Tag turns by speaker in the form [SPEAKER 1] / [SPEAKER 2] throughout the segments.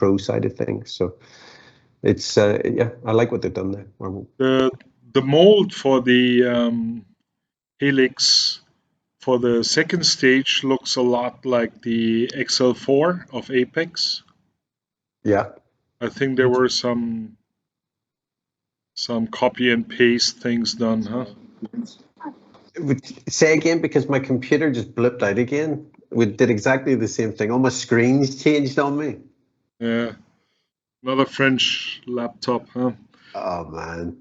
[SPEAKER 1] pro side of things. So it's yeah, I like what they've done there.
[SPEAKER 2] The mold for the Helix for the second stage looks a lot like the XL4 of Apex.
[SPEAKER 1] Yeah,
[SPEAKER 2] I think there were some copy and paste things done, huh?
[SPEAKER 1] Say again, because my computer just blipped out again. We did exactly the same thing. All my screens changed on me.
[SPEAKER 2] Yeah. Another French laptop, huh?
[SPEAKER 1] Oh man,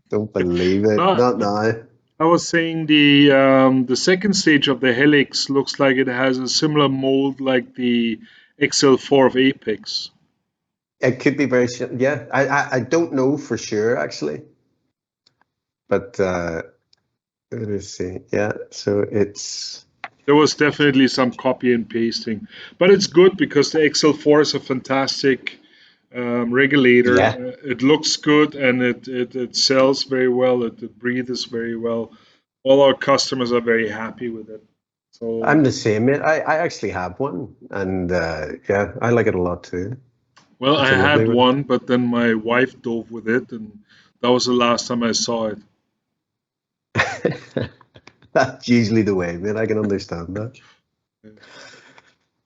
[SPEAKER 1] don't believe it.
[SPEAKER 2] No,
[SPEAKER 1] Not now.
[SPEAKER 2] I was saying the second stage of the Helix looks like it has a similar mold like the XL4 of Apex.
[SPEAKER 1] It could be very, yeah. I don't know for sure actually, but let me see. Yeah, so it's.
[SPEAKER 2] There was definitely some copy and pasting, but it's good because the XL4 is a fantastic regulator.
[SPEAKER 1] Yeah.
[SPEAKER 2] It looks good and it sells very well. It breathes very well. All our customers are very happy with it. So
[SPEAKER 1] I'm the same, mate. I actually have one, and yeah, I like it a lot too.
[SPEAKER 2] well,
[SPEAKER 1] It's
[SPEAKER 2] I
[SPEAKER 1] a lovely
[SPEAKER 2] had
[SPEAKER 1] one.
[SPEAKER 2] one, but then my wife dove with it, and that was the last time I saw it.
[SPEAKER 1] That's usually the way, man. I can understand that.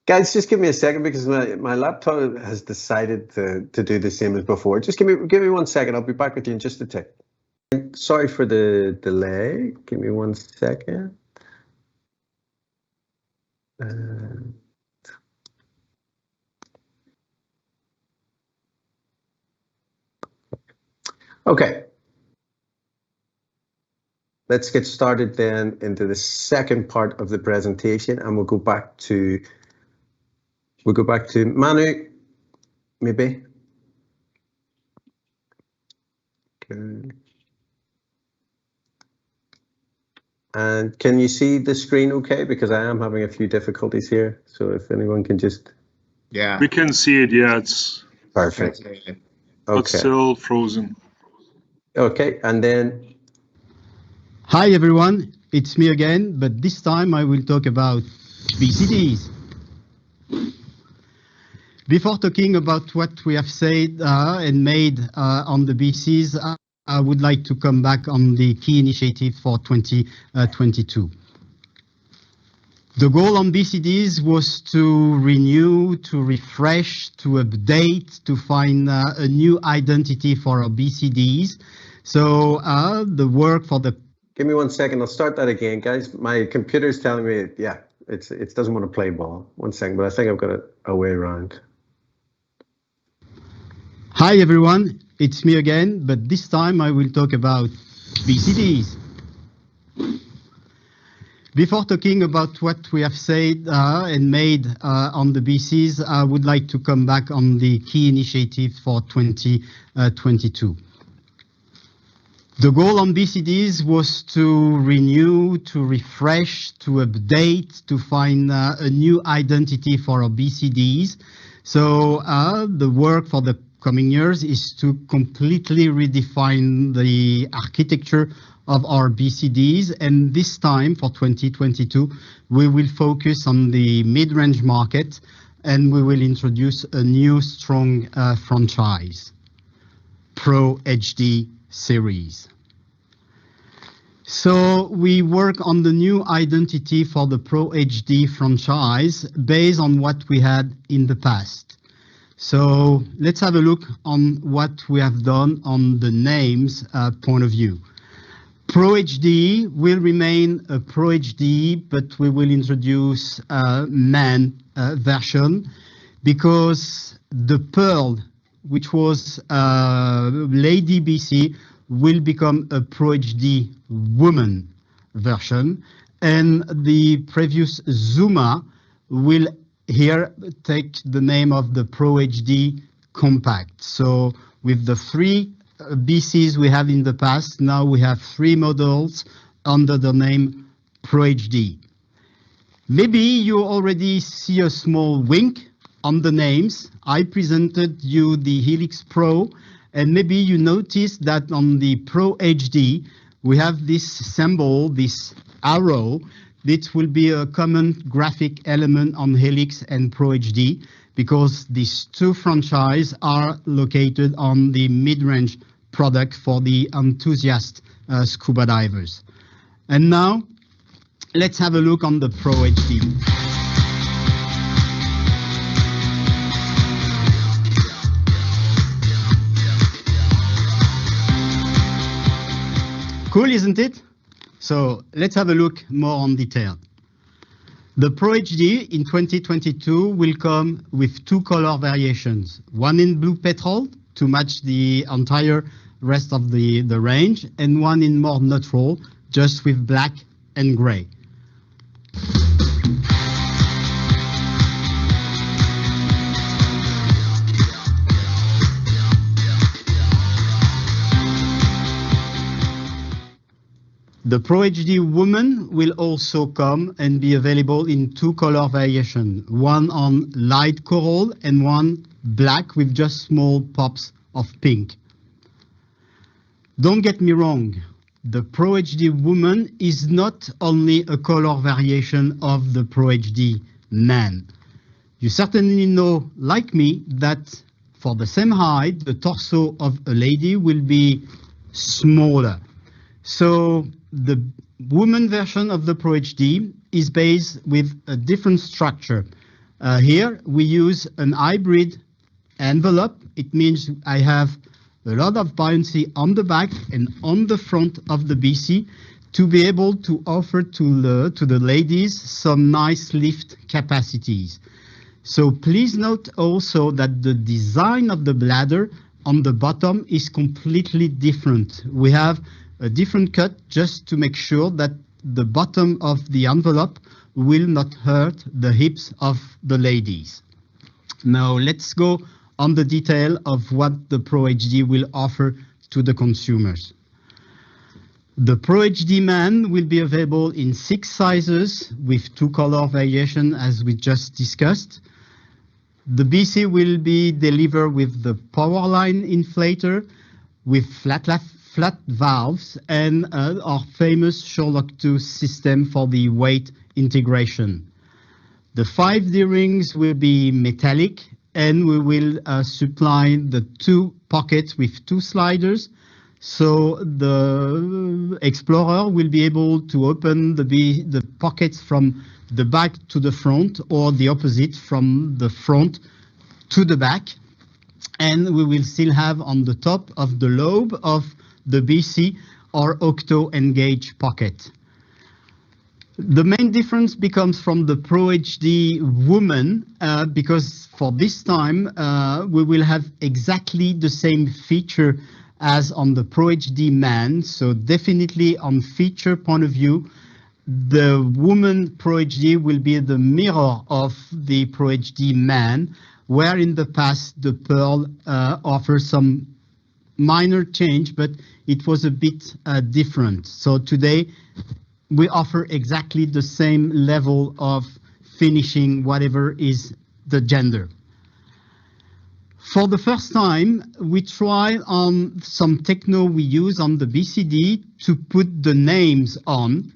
[SPEAKER 1] Guys, just give me a second because my laptop has decided to do the same as before. Just give me 1 second. I'll be back with you in just a tick. Sorry for the delay. Give me 1 second. Okay. Let's get started then into the second part of the presentation, and we'll go back to Manu, maybe. Okay. And can you see the screen okay? Because I am having a few difficulties here. So if anyone can just.
[SPEAKER 3] Yeah.
[SPEAKER 2] We can see it, yeah, it's
[SPEAKER 1] Perfect.
[SPEAKER 2] but
[SPEAKER 1] Okay.
[SPEAKER 2] still frozen.
[SPEAKER 1] Okay, and then.
[SPEAKER 4] Hi everyone, it's me again, but this time I will talk about BCDs. Before talking about what we have said and made on the BCs, I would like to come back on the key initiative for 2022. The goal on BCDs was to renew, to refresh, to update, to find a new identity for our BCDs. So the work for the.
[SPEAKER 1] Give me 1 second. I'll start that again, guys. My computer's telling me, yeah, it doesn't want to play ball. 1 second, but I think I've got a way around.
[SPEAKER 4] Hi everyone, it's me again, but this time I will talk about BCDs. Before talking about what we have said and made on the BCs, I would like to come back on the key initiative for 2022. The goal on BCDs was to renew, to refresh, to update, to find a new identity for our BCDs. So the work for the coming years is to completely redefine the architecture of our BCDs, and this time for 2022 we will focus on the mid-range market and we will introduce a new strong franchise, Pro HD series. So we work on the new identity for the Pro HD franchise based on what we had in the past. So let's have a look on what we have done on the names point of view. Pro HD will remain a Pro HD, but we will introduce a man version because the Pearl, which was Lady BC, will become a Pro HD woman version, and the previous Zuma will here take the name of the Pro HD Compact. So with the three BCs we have in the past, now we have three models under the name Pro HD. Maybe you already see a small wink on the names. I presented you the Helix Pro, and maybe you noticed that on the Pro HD we have this symbol, this arrow. This will be a common graphic element on Helix and Pro HD because these two franchises are located on the mid-range product for the enthusiast scuba divers. And now, let's have a look on the Pro HD. Cool, isn't it? So let's have a look more on detail. The Pro HD in 2022 will come with two color variations, one in blue petrol to match the entire rest of the range, and one in more neutral, just with black and gray. The Pro HD Woman will also come and be available in two color variations, one on light coral and one black with just small pops of pink. Don't get me wrong, the Pro HD Woman is not only a color variation of the Pro HD Man. You certainly know, like me, that for the same height, the torso of a lady will be smaller. So the woman version of the Pro HD is based with a different structure. Here we use an hybrid envelope. It means I have a lot of buoyancy on the back and on the front of the BC to be able to offer to the ladies some nice lift capacities. So please note also that the design of the bladder on the bottom is completely different. We have a different cut just to make sure that the bottom of the envelope will not hurt the hips of the ladies. Now let's go on the detail of what the Pro HD will offer to the consumers. The Pro HD Man will be available in 6 sizes with 2 color variation as we just discussed. The BC will be delivered with the Powerline inflator with flat valves and our famous Sherlock 2 system for the weight integration. The 5D rings will be metallic, and we will supply the 2 pockets with 2 sliders. So the explorer will be able to open the pockets from the back to the front, or the opposite, from the front to the back. And we will still have on the top of the lobe of the BC or octo engage pocket. The main difference becomes from the Pro HD Woman because for this time we will have exactly the same feature as on the Pro HD Man. So definitely on feature point of view, the Woman Pro HD will be the mirror of the Pro HD Man, where in the past the Pearl offers some minor change, but it was a bit different. So today we offer exactly the same level of finishing, whatever is the gender. For the first time, we try on some techno we use on the BCD to put the names on.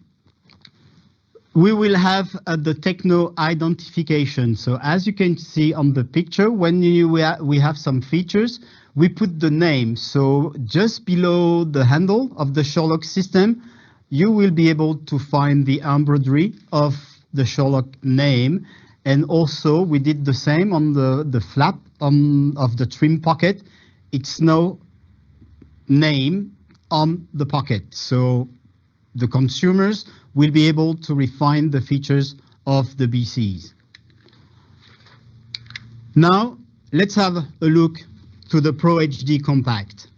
[SPEAKER 4] We will have the techno identification. So as you can see on the picture, when we have some features, we put the name. So just below the handle of the Sherlock system, you will be able to find the embroidery of the Sherlock name. And also we did the same on the flap of the trim pocket. It's no name on the pocket. So the consumers will be able to refine the features of the BCs. Now, let's have a look to the Pro HD Compact.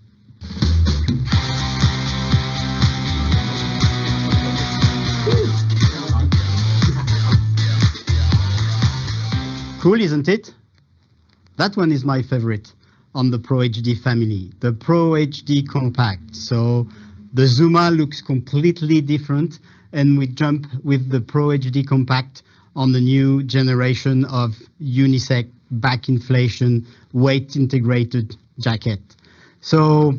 [SPEAKER 4] Cool, isn't it? That one is my favorite on the Pro HD family, the Pro HD Compact. So the Zuma looks completely different, and we jump with the Pro HD Compact on the new generation of unisex back inflation weight integrated jacket. So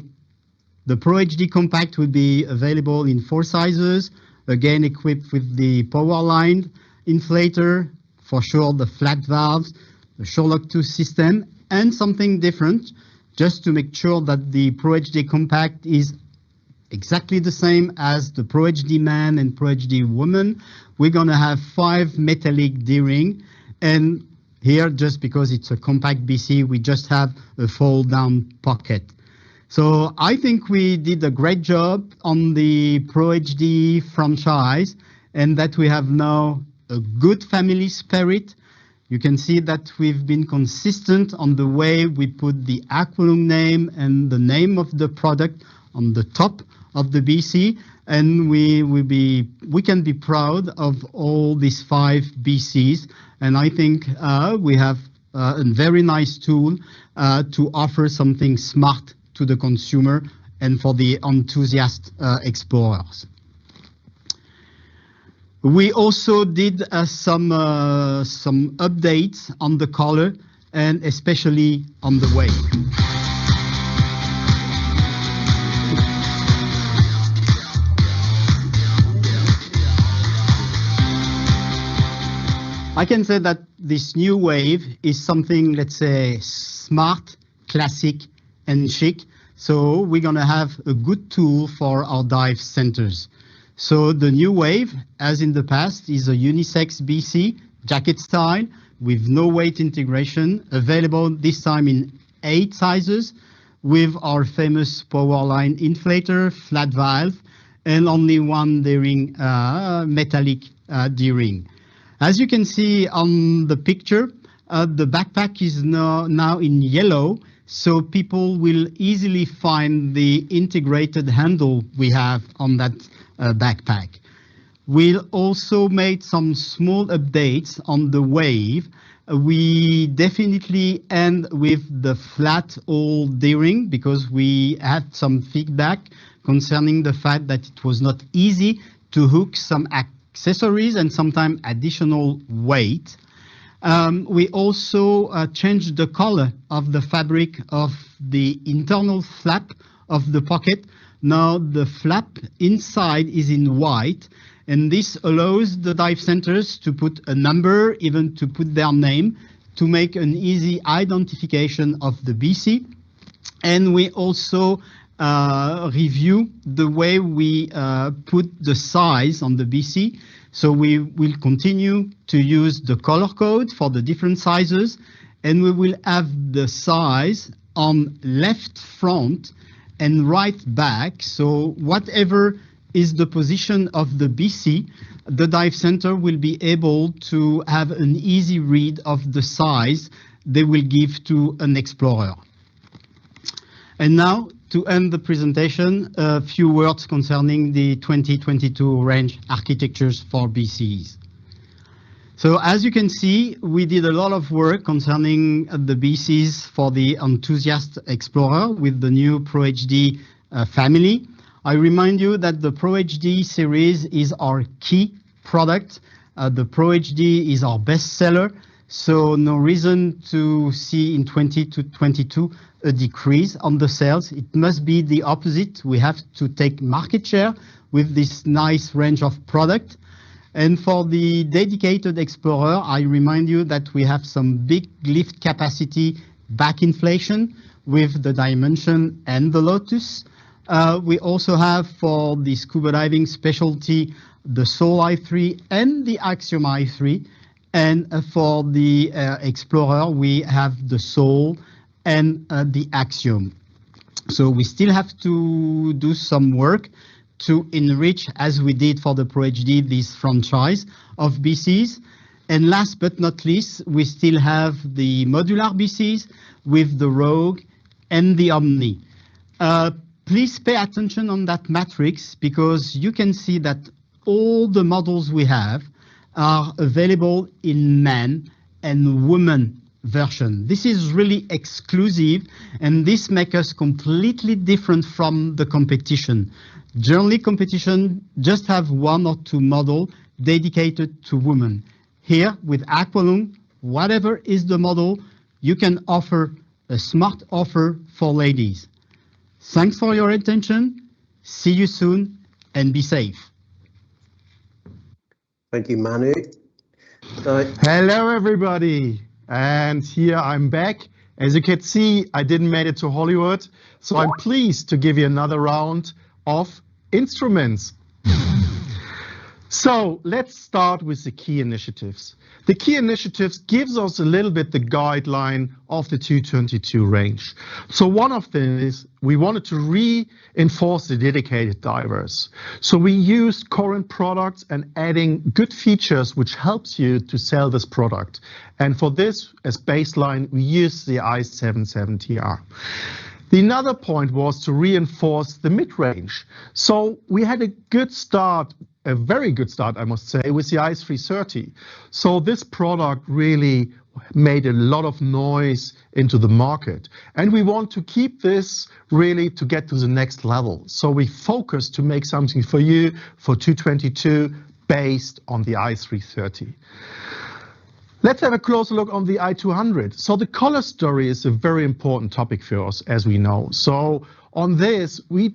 [SPEAKER 4] the Pro HD Compact will be available in 4 sizes, again equipped with the Powerline inflator, for sure the flat valves, a Sherlock 2 system, and something different, just to make sure that the Pro HD Compact is exactly the same as the Pro HD Man and Pro HD Woman. We're going to have 5 metallic D-ring, and here, just because it's a compact BC, we just have a fold-down pocket. So I think we did a great job on the Pro HD franchise, and that we have now a good family spirit. You can see that we've been consistent on the way we put the AquaLung name and the name of the product on the top of the BC, and we can be proud of all these 5 BCs. And I think we have a very nice tool to offer something smart to the consumer and for the enthusiast explorers. We also did some updates on the color and especially on the wave. I can say that this new wave is something, let's say, smart, classic, and chic. So we're going to have a good tool for our dive centers. So the new wave, as in the past, is a unisex BC, jacket style, with no weight integration, available this time in 8 sizes, with our famous Powerline inflator, flat valve, and only 1 D-ring, metallic D-ring. As you can see on the picture, the backpack is now in yellow, so people will easily find the integrated handle we have on that backpack. We'll also made some small updates on the wave. We definitely end with the flat old D-ring because we had some feedback concerning the fact that it was not easy to hook some accessories and sometimes additional weight. We also changed the color of the fabric of the internal flap of the pocket. Now the flap inside is in white, and this allows the dive centers to put a number, even to put their name, to make an easy identification of the BC. And we also review the way we put the size on the BC. So we will continue to use the color code for the different sizes, and we will have the size on left front and right back. So whatever is the position of the BC, the dive center will be able to have an easy read of the size they will give to an explorer. And now, to end the presentation, a few words concerning the 2022 range architectures for BCs. So as you can see, we did a lot of work concerning the BCs for the enthusiast explorer with the new Pro HD family. I remind you that the Pro HD series is our key product. The Pro HD is our best seller, so no reason to see in 2022 a decrease on the sales. It must be the opposite. We have to take market share with this nice range of product. And for the dedicated explorer, I remind you that we have some big lift capacity back inflation with the Dimension and the Lotus. We also have for the scuba diving specialty, the Soul i3 and the Axiom i3. And for the explorer, we have the Soul and the Axiom. So we still have to do some work to enrich, as we did for the Pro HD, this franchise of BCs. And last but not least, we still have the modular BCs with the Rogue and the Omni. Please pay attention on that matrix, because you can see that all the models we have are available in men and women version. This is really exclusive, and this makes us completely different from the competition. Generally, competition just have 1 or 2 models dedicated to women. Here with AquaLung, whatever is the model, you can offer a smart offer for ladies. Thanks for your attention. See you soon and be safe.
[SPEAKER 1] Thank you, Manu.
[SPEAKER 4] Hello, everybody.
[SPEAKER 3] And here I'm back. As you can see, I didn't make it to Hollywood, so I'm pleased to give you another round of instruments. So let's start with the key initiatives. The key initiatives gives us a little bit the guideline of the 222 range. So one of them is we wanted to reinforce the dedicated divers. So we used current products and adding good features which helps you to sell this product. And for this, as baseline, we use the i770R. The another point was to reinforce the mid-range. So we had a good start, a very good start, I must say, with the i330. So this product really made a lot of noise into the market. And we want to keep this really to get to the next level. So we focus to make something for you for 222 based on the i330. Let's have a closer look on the i200. So the color story is a very important topic for us, as we know. So on this, we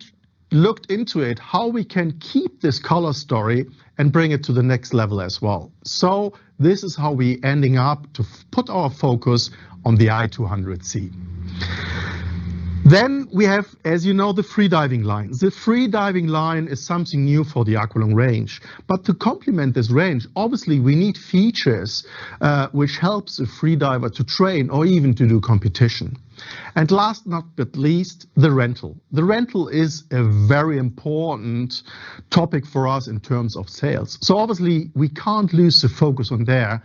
[SPEAKER 3] looked into it, how we can keep this color story and bring it to the next level as well. So this is how we ending up to put our focus on the i200C. Then we have, as you know, the freediving line. The freediving line is something new for the AquaLung range. But to complement this range, obviously we need features which helps a freediver to train or even to do competition. And last but least, the rental. The rental is a very important topic for us in terms of sales. So obviously we can't lose the focus on there.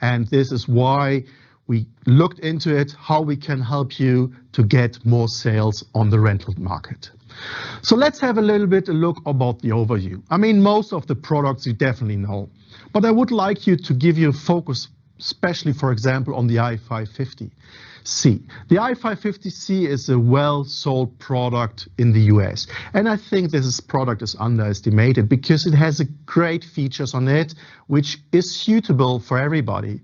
[SPEAKER 3] And this is why we looked into it, how we can help you to get more sales on the rental market. So let's have a little bit a look about the overview. I mean, most of the products you definitely know, but I would like you to give you a focus, especially, for example, on the i550C. The i550C is a well-sold product in the US. And I think this product is underestimated because it has great features on it, which is suitable for everybody.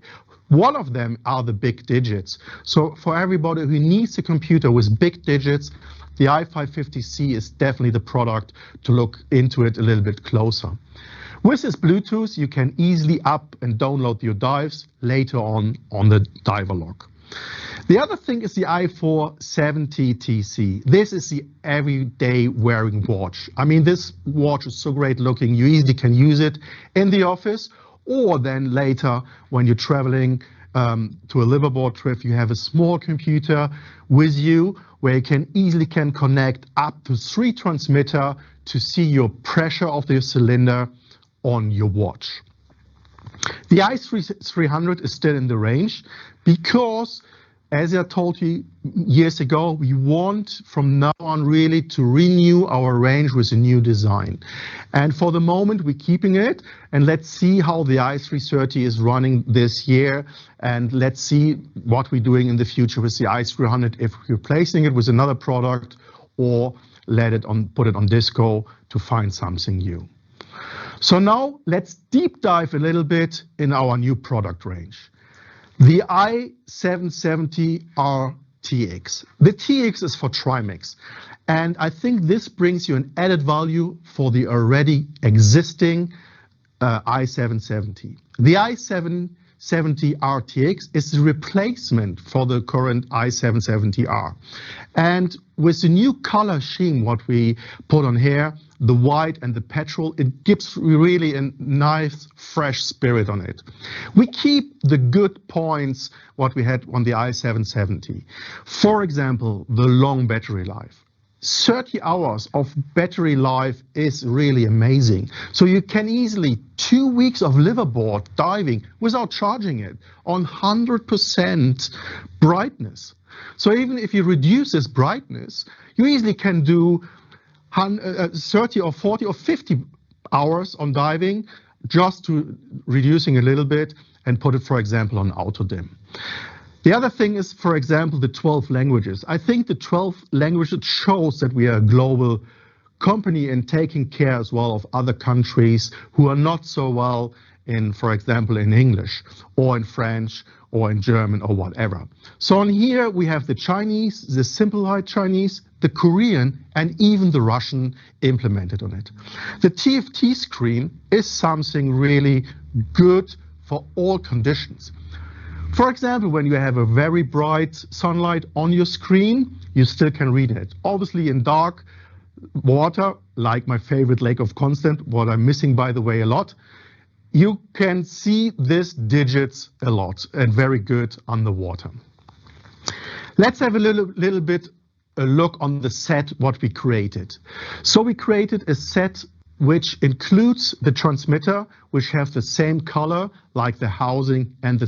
[SPEAKER 3] One of them are the big digits. So for everybody who needs a computer with big digits, the i550C is definitely the product to look into it a little bit closer. With this Bluetooth, you can easily up and download your dives later on the diver log. The other thing is the i470TC. This is the everyday wearing watch. I mean, this watch is so great looking. You easily can use it in the office, or then later when you're traveling to a liveaboard trip, you have a small computer with you where you can easily connect up to 3 transmitters to see your pressure of the cylinder on your watch. The i300 is still in the range because, as I told you years ago, we want from now on really to renew our range with a new design. And for the moment, we're keeping it. And let's see how the i330 is running this year. And let's see what we're doing in the future with the i300, if we're replacing it with another product or put it on disco to find something new. So now let's deep dive a little bit in our new product range. The i770R TX. The TX is for Trimix. And I think this brings you an added value for the already existing i770. The i770R TX is the replacement for the current i770R. And with the new color scheme, what we put on here, the white and the petrol, it gives really a nice, fresh spirit on it. We keep the good points what we had on the i770. For example, the long battery life. 30 hours of battery life is really amazing. So you can easily 2 weeks of liveaboard diving without charging it on 100% brightness. So even if you reduce this brightness, you easily can do 30 or 40 or 50 hours on diving just to reducing a little bit and put it, for example, on auto dim. The other thing is, for example, the 12 languages. I think the 12 languages shows that we are a global company and taking care as well of other countries who are not so well in, for example, in English or in French or in German or whatever. So on here we have the Chinese, the simplified Chinese, the Korean, and even the Russian implemented on it. The TFT screen is something really good for all conditions. For example, when you have a very bright sunlight on your screen, you still can read it. Obviously in dark water, like my favorite Lake of Constance, what I'm missing by the way a lot, you can see these digits a lot and very good underwater. Let's have a little bit a look on the set what we created. So we created a set which includes the transmitter, which have the same color like the housing and the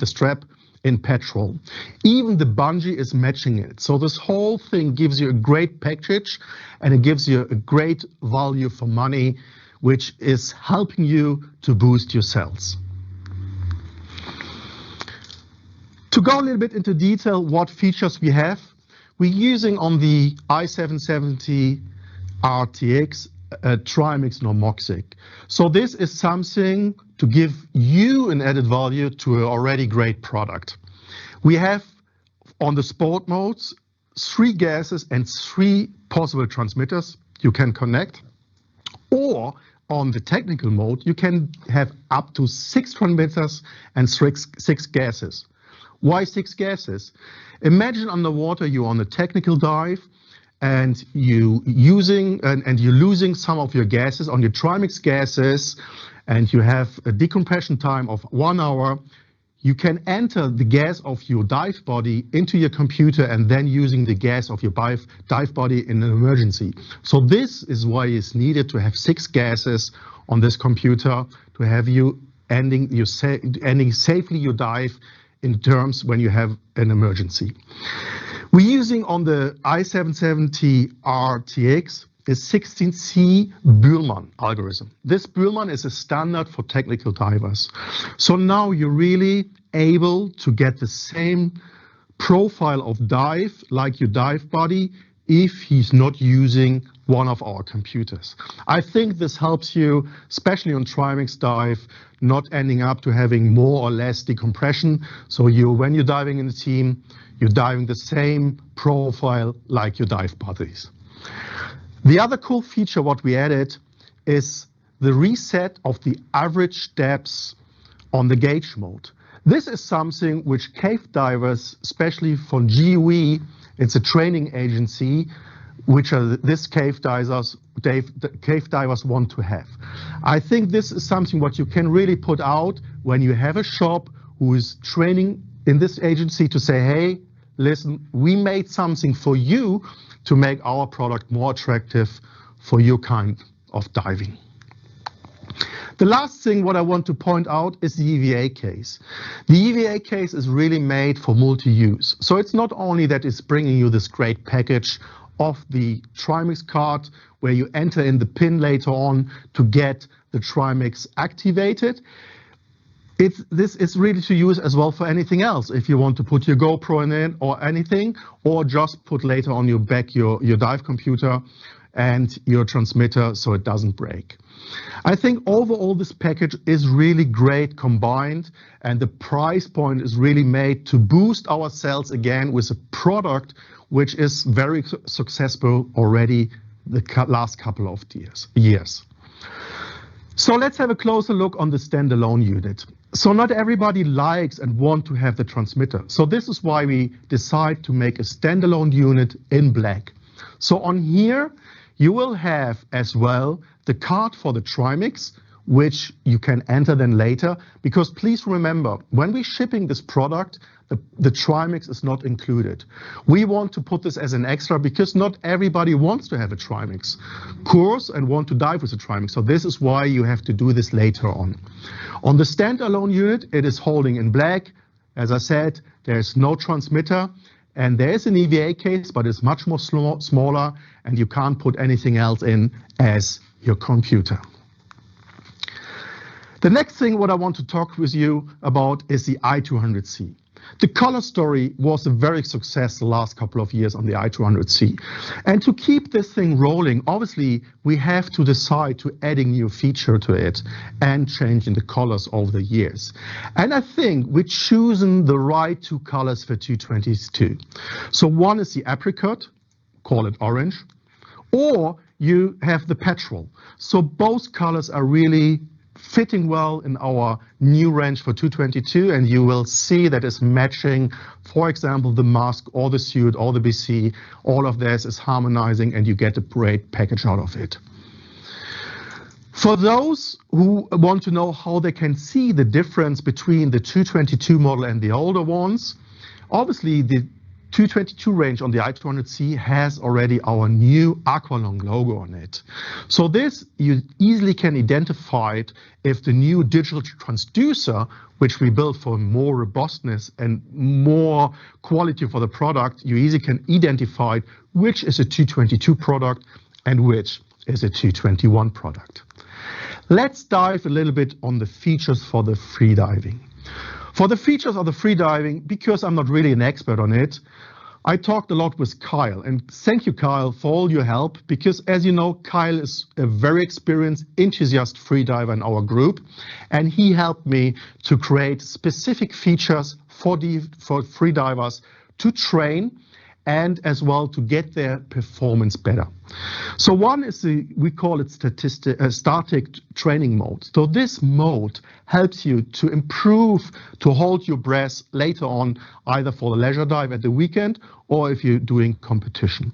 [SPEAKER 3] strap in petrol. Even the bungee is matching it. So this whole thing gives you a great package and it gives you a great value for money, which is helping you to boost your sales. To go a little bit into detail what features we have, we're using on the i770 RTX Trimix Normoxic. So this is something to give you an added value to an already great product. We have on the sport modes 3 gases and 3 possible transmitters you can connect, or on the technical mode you can have up to 6 transmitters and 6 gases. Why 6 gases? Imagine underwater you're on a technical dive and you're losing some of your gases on your Trimix gases, and you have a decompression time of 1 hour. You can enter the gas of your dive body into your computer and then using the gas of your dive body in an emergency. So this is why it's needed to have 6 gases on this computer to have you ending safely your dive in terms when you have an emergency. We're using on the i770 RTX the 16C Bühlmann algorithm. This Bühlmann is a standard for technical divers. So now you're really able to get the same profile of dive like your dive body if he's not using one of our computers. I think this helps you, especially on Trimix dive, not ending up to having more or less decompression. So when you're diving in the team, you're diving the same profile like your dive buddies. The other cool feature what we added is the reset of the average depths on the gauge mode. This is something which cave divers, especially from GUE, it's a training agency, which are this cave divers want to have. I think this is something what you can really put out when you have a shop who is training in this agency to say, hey, listen, we made something for you to make our product more attractive for your kind of diving. The last thing what I want to point out is the EVA case. The EVA case is really made for multi-use. So it's not only that it's bringing you this great package of the Trimix card where you enter in the pin later on to get the Trimix activated. This is really to use as well for anything else. If you want to put your GoPro in it or anything, or just put later on your back your dive computer and your transmitter so it doesn't break. I think overall this package is really great combined, and the price point is really made to boost our sales again with a product which is very successful already the last couple of years. So let's have a closer look on the standalone unit. So not everybody likes and want to have the transmitter. So this is why we decide to make a standalone unit in black. So on here, you will have as well the card for the Trimix, which you can enter then later, because please remember, when we're shipping this product, the Trimix is not included. We want to put this as an extra because not everybody wants to have a Trimix course and want to dive with a Trimix. So this is why you have to do this later on. On the standalone unit, it is holding in black. As I said, there's no transmitter. And there is an EVA case, but it's much more smaller, and you can't put anything else in as your computer. The next thing what I want to talk with you about is the i200C. The color story was a very success the last couple of years on the i200C. And to keep this thing rolling, obviously, we have to decide to adding new feature to it and changing the colors over the years. And I think we're choosing the right 2 colors for 222. So one is the apricot, call it orange, or you have the petrol. So both colors are really fitting well in our new range for 222, and you will see that it's matching, for example, the mask or the suit or the BC. All of this is harmonizing and you get a great package out of it. For those who want to know how they can see the difference between the 222 model and the older ones, obviously the 222 range on the i200C has already our new AquaLung logo on it. So this, you easily can identify it if the new digital transducer, which we built for more robustness and more quality for the product, you easily can identify which is a 222 product and which is a 221 product. Let's dive a little bit on the features for the freediving. For the features of the freediving, because I'm not really an expert on it, I talked a lot with Kyle, and thank you, Kyle, for all your help, because as you know, Kyle is a very experienced enthusiast freediver in our group, and he helped me to create specific features for freedivers to train and as well to get their performance better. So one is we call it static training mode. So this mode helps you to improve, to hold your breath later on, either for the leisure dive at the weekend or if you're doing competition.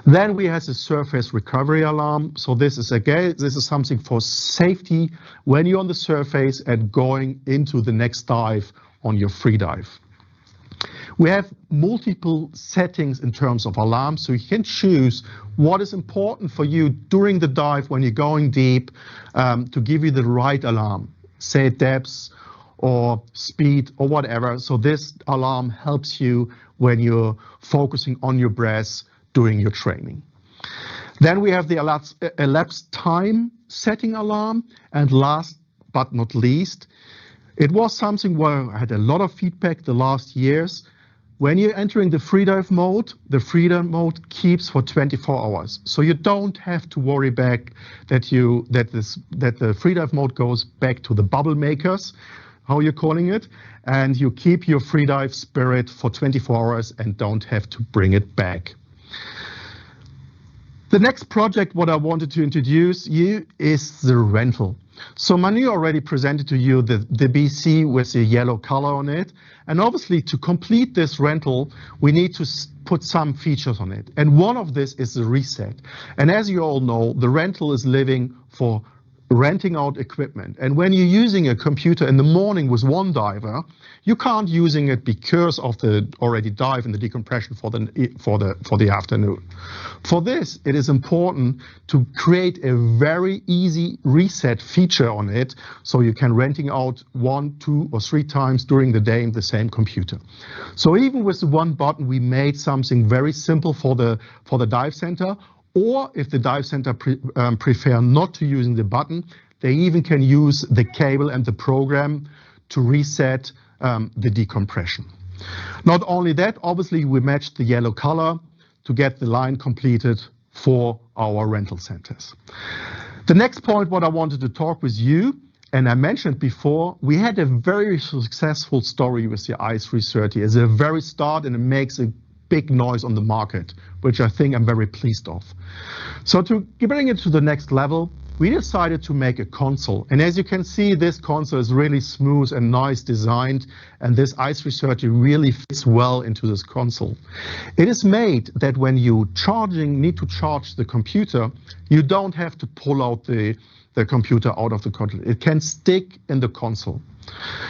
[SPEAKER 3] Then we have the surface recovery alarm. So this is something for safety when you're on the surface and going into the next dive on your free dive. We have multiple settings in terms of alarms, so you can choose what is important for you during the dive when you're going deep to give you the right alarm, say depth or speed or whatever. So this alarm helps you when you're focusing on your breath during your training. Then we have the elapsed time setting alarm, and last but not least, it was something where I had a lot of feedback the last years. When you're entering the freedive mode, the freedive mode keeps for 24 hours. So you don't have to worry back that the freedive mode goes back to the bubble makers, how you're calling it, and you keep your freedive spirit for 24 hours and don't have to bring it back. The next project, what I wanted to introduce you is the rental. So Manu already presented to you the BC with the yellow color on it. And obviously to complete this rental, we need to put some features on it. And one of this is the reset. And as you all know, the rental is living for renting out equipment. And when you're using a computer in the morning with one diver, you can't using it because of the already dive and the decompression for the afternoon. For this, it is important to create a very easy reset feature on it, so you can renting out 1, 2, or 3 times during the day in the same computer. So even with the one button, we made something very simple for the dive center. Or if the dive center prefer not to using the button, they even can use the cable and the program to reset the decompression. Not only that, obviously we matched the yellow color to get the line completed for our rental centers. The next point what I wanted to talk with you, and I mentioned before, we had a very successful story with the i330 as a very start, and it makes a big noise on the market, which I think I'm very pleased of. So to bring it to the next level, we decided to make a console. And as you can see, this console is really smooth and nice designed, and this i330 really fits well into this console. It is made that when you need to charge the computer, you don't have to pull out the computer out of the console. It can stick in the console.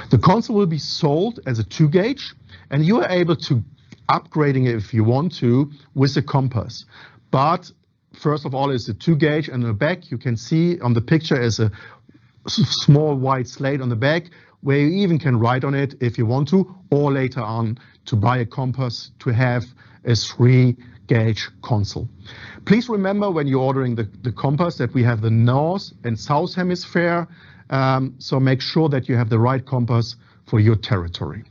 [SPEAKER 3] The console will be sold as a 2-gauge, and you are able to upgrading it if you want to with a compass. But first of all, it's a 2-gauge, and on the back you can see on the picture is a small white slate on the back where you even can write on it if you want to, or later on to buy a compass to have a 3-gauge console. Please remember when you're ordering the compass that we have the north and south hemisphere, so make sure that you have the right compass for your territory.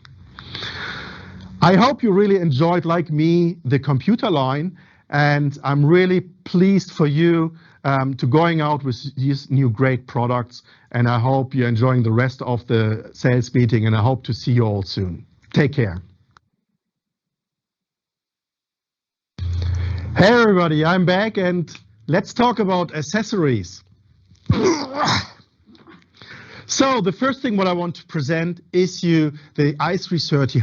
[SPEAKER 3] I hope you really enjoyed, like me, the computer line, and I'm really pleased for you to going out with these new great products, and I hope you're enjoying the rest of the sales meeting, and I hope to see you all soon. Take care. Hey everybody, I'm back, and let's talk about accessories. So the first thing what I want to present is you the i330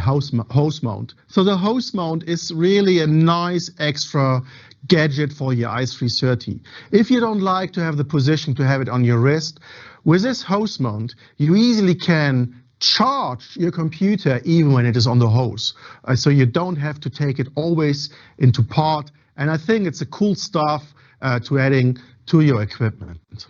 [SPEAKER 3] hose mount. So the hose mount is really a nice extra gadget for your i330. If you don't like to have the position to have it on your wrist, with this hose mount, you easily can charge your computer even when it is on the hose. So you don't have to take it always into part. And I think it's a cool stuff to adding to your equipment.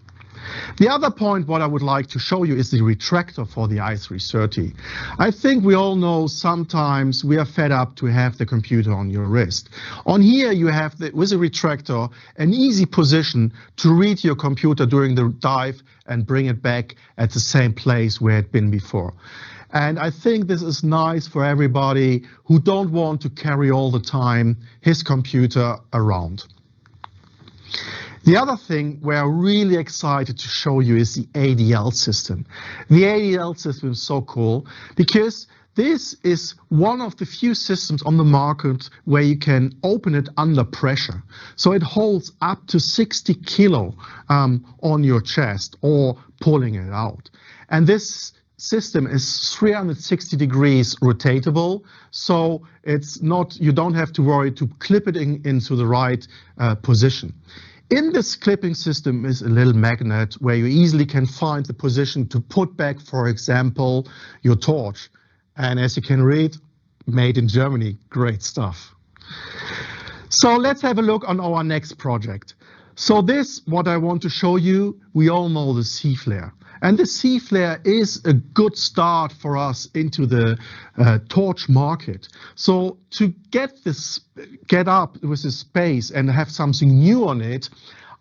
[SPEAKER 3] The other point what I would like to show you is the retractor for the i330. I think we all know sometimes we are fed up to have the computer on your wrist. On here you have, with a retractor, an easy position to read your computer during the dive and bring it back at the same place where it had been before. And I think this is nice for everybody who don't want to carry all the time his computer around. The other thing we're really excited to show you is the ADL system. The ADL system is so cool because this is one of the few systems on the market where you can open it under pressure. So it holds up to 60 kilo on your chest or pulling it out. And this system is 360 degrees rotatable, so it's not, you don't have to worry to clip it into the right position. In this clipping system is a little magnet where you easily can find the position to put back, for example, your torch. And as you can read, made in Germany, great stuff. So let's have a look on our next project. So this, what I want to show you, we all know the sea flare. And the sea flare is a good start for us into the torch market. So to get up with this space and have something new on it,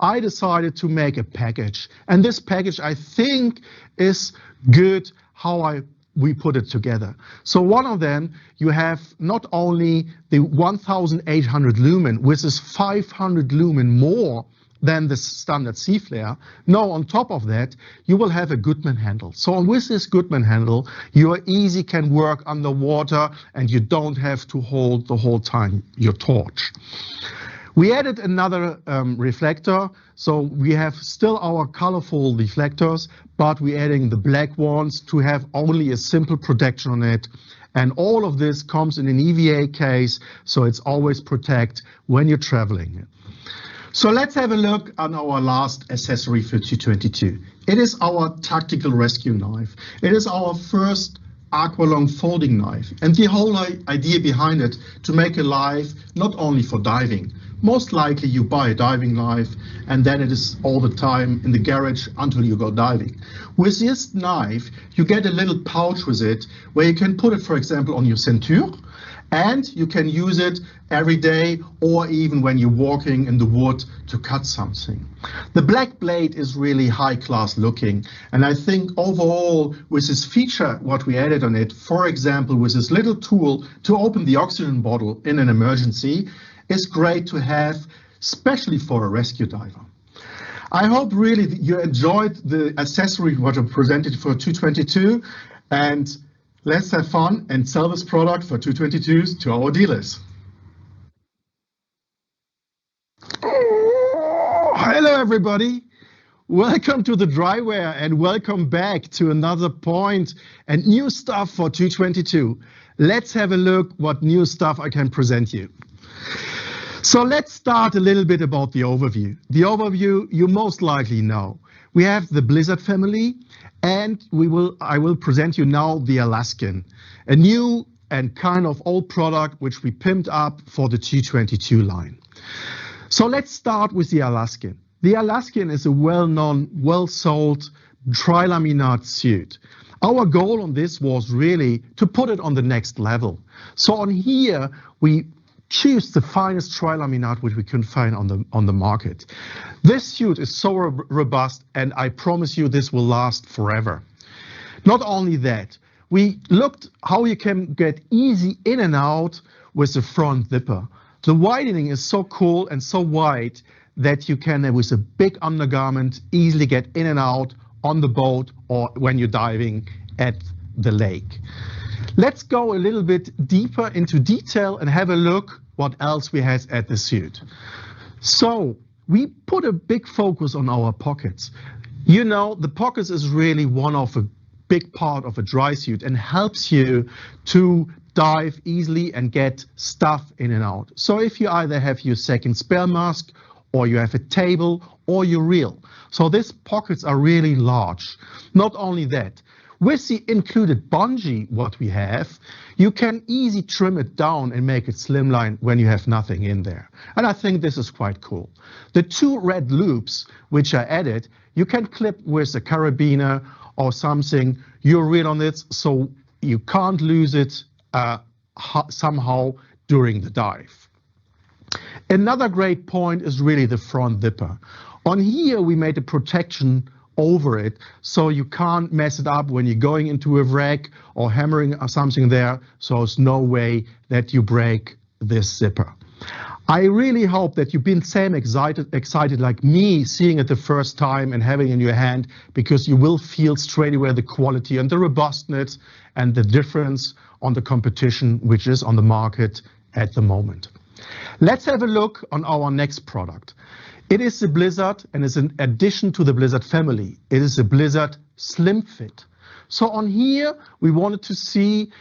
[SPEAKER 3] I decided to make a package. And this package, I think, is good how we put it together. So one of them, you have not only the 1800 lumen, which is 500 lumen more than the standard sea flare. No, on top of that, you will have a Goodman handle. So with this Goodman handle, you easy can work underwater and you don't have to hold the whole time your torch. We added another reflector. So we have still our colorful reflectors, but we're adding the black ones to have only a simple protection on it. And all of this comes in an EVA case, so it's always protect when you're traveling. So let's have a look on our last accessory for 222. It is our tactical rescue knife. It is our first AquaLung folding knife. And the whole idea behind it to make a knife not only for diving. Most likely you buy a diving knife and then it is all the time in the garage until you go diving. With this knife, you get a little pouch with it where you can put it, for example, on your ceinture. And you can use it every day or even when you're walking in the wood to cut something. The black blade is really high class looking. And I think overall with this feature, what we added on it, for example, with this little tool to open the oxygen bottle in an emergency, is great to have, especially for a rescue diver. I hope really that you enjoyed the accessory what I presented for 222. And let's have fun and sell this product for 222s to our dealers. Oh, hello, everybody. Welcome to the Dryware and welcome back to another point and new stuff for 222. Let's have a look what new stuff I can present you. So let's start a little bit about the overview. The overview you most likely know. We have the Blizzard family. And I will present you now the Alaskan, a new and kind of old product which we pimped up for the 222 line. So let's start with the Alaskan. The Alaskan is a well-known, well-sold trilaminate suit. Our goal on this was really to put it on the next level. So on here, we choose the finest trilaminate which we can find on the market. This suit is so robust, and I promise you this will last forever. Not only that, we looked how you can get easy in and out with the front zipper. The widening is so cool and so wide that you can, with a big undergarment, easily get in and out on the boat or when you're diving at the lake. Let's go a little bit deeper into detail and have a look what else we have at the suit. So we put a big focus on our pockets. You know, the pockets is really one of a big part of a dry suit and helps you to dive easily and get stuff in and out. So if you either have your second spare mask or you have a table or your reel. So these pockets are really large. Not only that, with the included bungee what we have, you can easily trim it down and make it slimline when you have nothing in there. And I think this is quite cool. The two red loops which are added, you can clip with a carabiner or something, your reel on it, so you can't lose it somehow during the dive. Another great point is really the front zipper. On here we made a protection over it, so you can't mess it up when you're going into a wreck or hammering or something there, so there's no way that you break this zipper. I really hope that you've been same excited like me seeing it the first time and having it in your hand, because you will feel straight away the quality and the robustness and the difference on the competition which is on the market at the moment. Let's have a look on our next product. It is the Blizzard, and it's an addition to the Blizzard family. It is the Blizzard Slim Fit. So on here, we wanted to see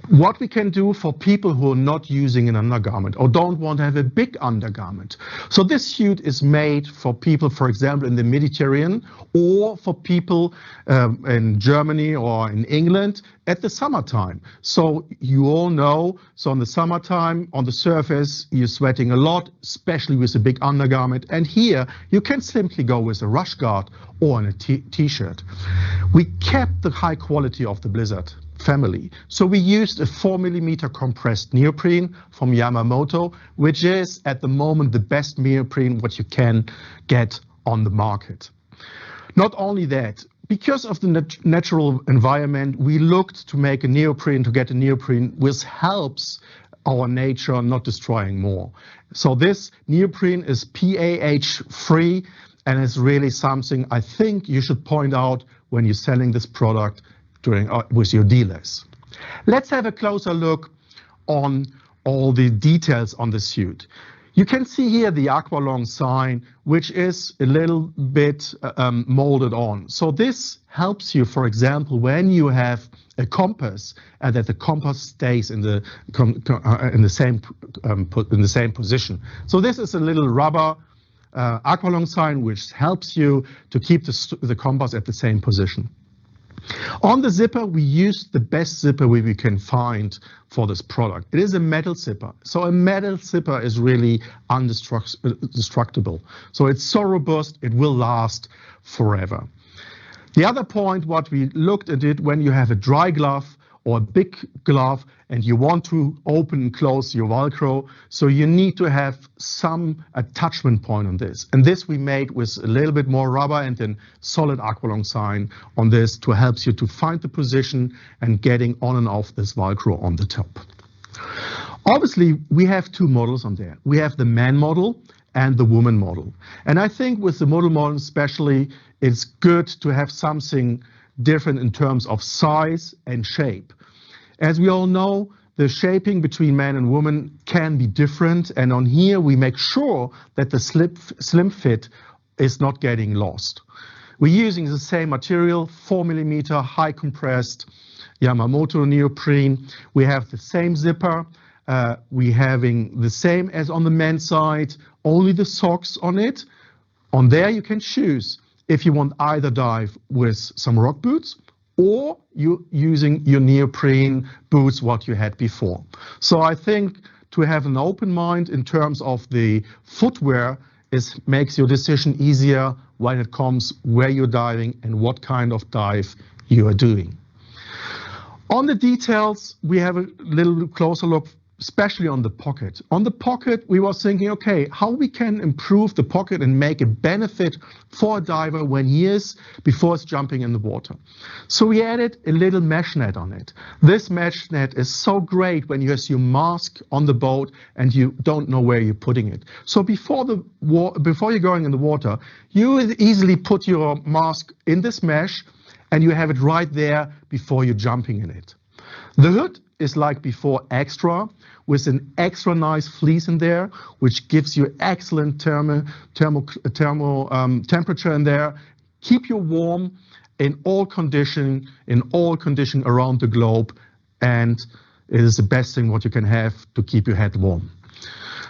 [SPEAKER 3] what we can do for people who are not using an undergarment or don't want to have a big undergarment. So this suit is made for people, for example, in the Mediterranean, or for people in Germany or in England at the summertime. So you all know, so in the summertime on the surface, you're sweating a lot, especially with a big undergarment. And here you can simply go with a rush guard or in a t-shirt. We kept the high quality of the Blizzard family. So we used a 4mm compressed neoprene from Yamamoto, which is at the moment the best neoprene what you can get on the market. Not only that, because of the natural environment, we looked to make a neoprene, to get a neoprene which helps our nature not destroying more. So this neoprene is PAH free and is really something I think you should point out when you're selling this product with your dealers. Let's have a closer look on all the details on the suit. You can see here the AquaLung sign, which is a little bit molded on. So this helps you, for example, when you have a compass and that the compass stays in the same position. So this is a little rubber AquaLung sign which helps you to keep the compass at the same position. On the zipper, we used the best zipper we can find for this product. It is a metal zipper. So a metal zipper is really indestructible. So it's so robust, it will last forever. The other point, what we looked at it, when you have a dry glove or a big glove and you want to open and close your Velcro, so you need to have some attachment point on this. And this we made with a little bit more rubber and then solid AquaLung sign on this to help you to find the position and getting on and off this Velcro on the top. Obviously, we have two models on there. We have the man model and the woman model. And I think with the model especially, it's good to have something different in terms of size and shape. As we all know, the shaping between man and woman can be different, and on here we make sure that the slim fit is not getting lost. We're using the same material, 4mm high compressed Yamamoto neoprene. We have the same zipper. We having the same as on the men's side, only the socks on it. On there you can choose if you want either dive with some rock boots or you using your neoprene boots what you had before. So I think to have an open mind in terms of the footwear makes your decision easier when it comes where you're diving and what kind of dive you are doing. On the details, we have a little closer look, especially on the pocket. On the pocket, we were thinking, okay, how we can improve the pocket and make a benefit for a diver when he is, before he's jumping in the water. So we added a little mesh net on it. This mesh net is so great when you have your mask on the boat and you don't know where you're putting it. So before you're going in the water, you easily put your mask in this mesh and you have it right there before you're jumping in it. The hood is like before extra, with an extra nice fleece in there, which gives you excellent thermal temperature in there, keep you warm in all condition around the globe, and it is the best thing what you can have to keep your head warm.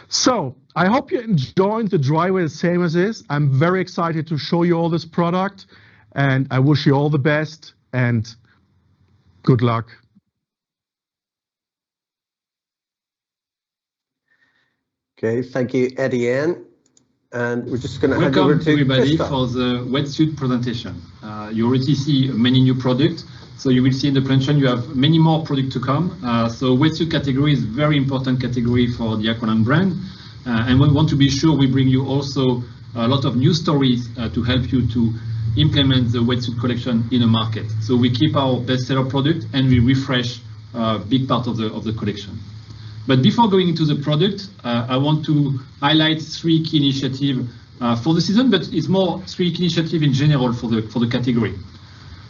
[SPEAKER 3] So I hope you enjoyed the dryware the same as this. I'm very excited to show you all this product, and I wish you all the best and good luck.
[SPEAKER 1] Okay, thank you, Etienne. And we're just going to hand over
[SPEAKER 5] Welcome
[SPEAKER 1] to
[SPEAKER 5] everybody
[SPEAKER 1] Christoph.
[SPEAKER 5] for the wetsuit presentation. You already see many new products. So you will see in the presentation you have many more products to come. So wetsuit category is very important category for the AquaLung brand. And we want to be sure we bring you also a lot of new stories to help you to implement the wetsuit collection in a market. So we keep our bestseller product and we refresh a big part of the collection. But before going into the product, I want to highlight 3 key initiatives for the season, but it's more 3 key initiatives in general for the category.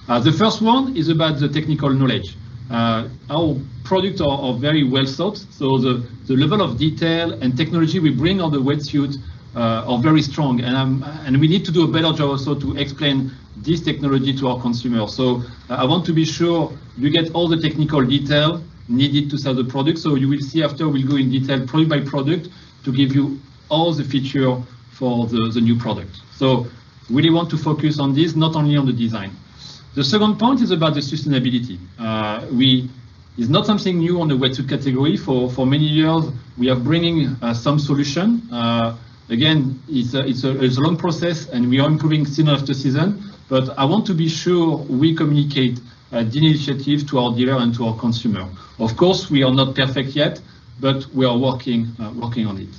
[SPEAKER 5] The first one is about the technical knowledge. Our products are very well thought, so the level of detail and technology we bring on the wetsuit are very strong, and we need to do a better job also to explain this technology to our consumers. So I want to be sure you get all the technical detail needed to sell the product. So you will see after we'll go in detail product by product to give you all the feature for the new product. So really want to focus on this, not only on the design. The second point is about the sustainability. It's not something new on the wetsuit category. For many years, we are bringing some solution. Again, it's a long process and we are improving season after season, but I want to be sure we communicate the initiative to our dealer and to our consumer. Of course, we are not perfect yet, but we are working on it.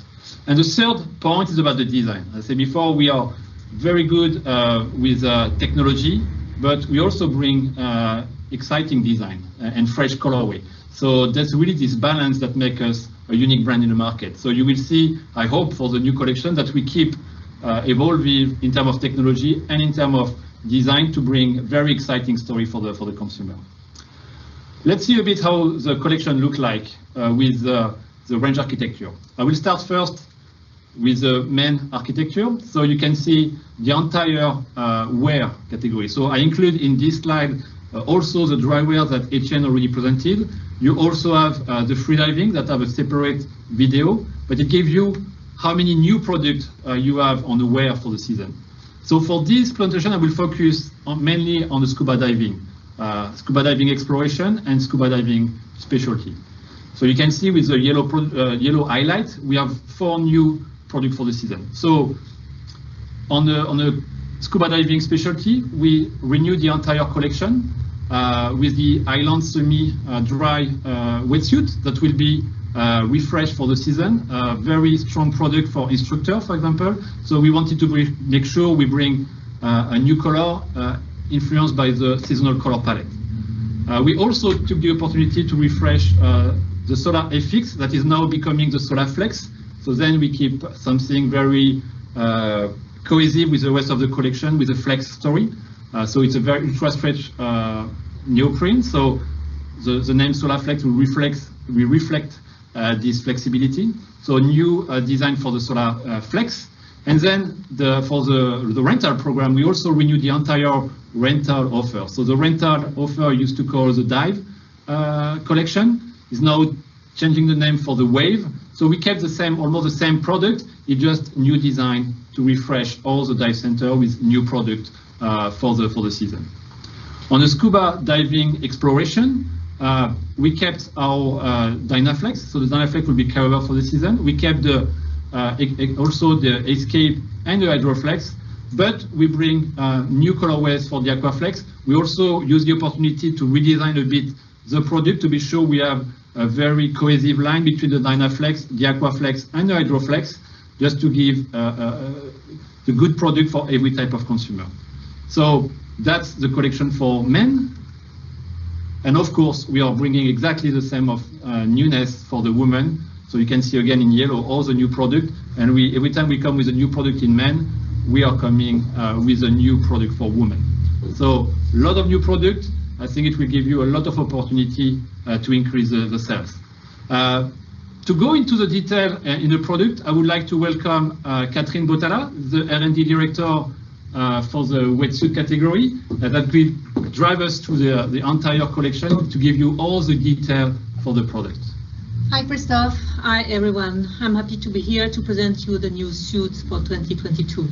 [SPEAKER 5] And the third point is about the design. As I said before, we are very good with technology, but we also bring exciting design and fresh colorway. So that's really this balance that makes us a unique brand in the market. So you will see, I hope, for the new collection that we keep evolving in terms of technology and in terms of design to bring very exciting story for the consumer. Let's see a bit how the collection look like with the range architecture. I will start first with the men architecture. So you can see the entire wear category. So I include in this slide also the drywear that Etienne already presented. You also have the freediving that have a separate video, but it gives you how many new products you have on the wear for the season. So for this presentation, I will focus mainly on the scuba diving exploration and scuba diving specialty. So you can see with the yellow highlight, we have 4 new products for the season. So on the scuba diving specialty, we renew the entire collection with the Island semi-dry wetsuit that will be refreshed for the season. Very strong product for instructor, for example. So we wanted to make sure we bring a new color influenced by the seasonal color palette. We also took the opportunity to refresh the Solar FX that is now becoming the Solar Flex. So then we keep something very cohesive with the rest of the collection with a flex story. So it's a very ultra stretch neoprene. So the name Solar Flex will reflect this flexibility. So new design for the Solar Flex. And then for the rental program, we also renew the entire rental offer. So the rental offer used to call the Dive collection is now changing the name for the Wave. So we kept the same, almost the same product, it just new design to refresh all the dive center with new product for the season. On the scuba diving exploration, we kept our Dynaflex. So the Dynaflex will be carried for the season. We kept also the Escape and the Hydroflex, but we bring new colorways for the Aquaflex. We also use the opportunity to redesign a bit the product to be sure we have a very cohesive line between the Dynaflex, the Aquaflex, and the Hydroflex, just to give the good product for every type of consumer. So that's the collection for men. And of course, we are bringing exactly the same of newness for the women. So you can see again in yellow all the new product. And every time we come with a new product in men, we are coming with a new product for women. So a lot of new product. I think it will give you a lot of opportunity to increase the sales. To go into the detail in the product, I would like to welcome Catherine Botala, the R&D director for the wetsuit category that will drive us through the entire collection to give you all the detail for the product.
[SPEAKER 6] Hi Christophe, hi everyone. I'm happy to be here to present you the new suits for 2022.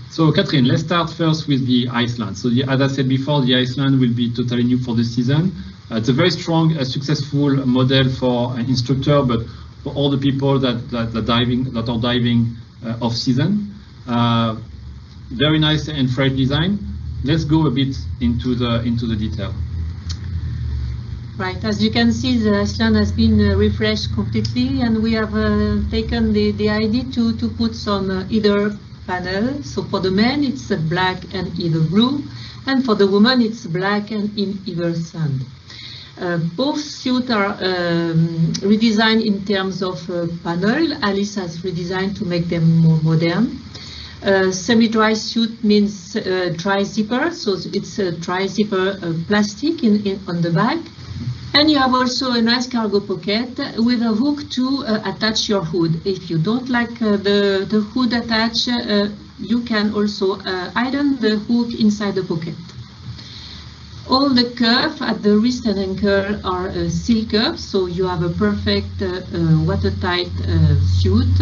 [SPEAKER 5] So Catherine, let's start first with the Iceland. So as I said before, the Iceland will be totally new for the season. It's a very strong, successful model for an instructor, but for all the people that are diving off season. Very nice and fresh design. Let's go a bit into the detail.
[SPEAKER 6] Right, as you can see, the Iceland has been refreshed completely, and we have taken the idea to put some either panel. So for the men, it's black and either blue, and for the woman, it's black and in either sand. Both suits are redesigned in terms of panel. Alice has redesigned to make them more modern. Semi-dry suit means dry zipper, so it's a dry zipper plastic on the back. And you have also a nice cargo pocket with a hook to attach your hood. If you don't like the hood attached, you can also iron the hook inside the pocket. All the cuffs at the wrist and ankle are seal cuffs, so you have a perfect watertight suit,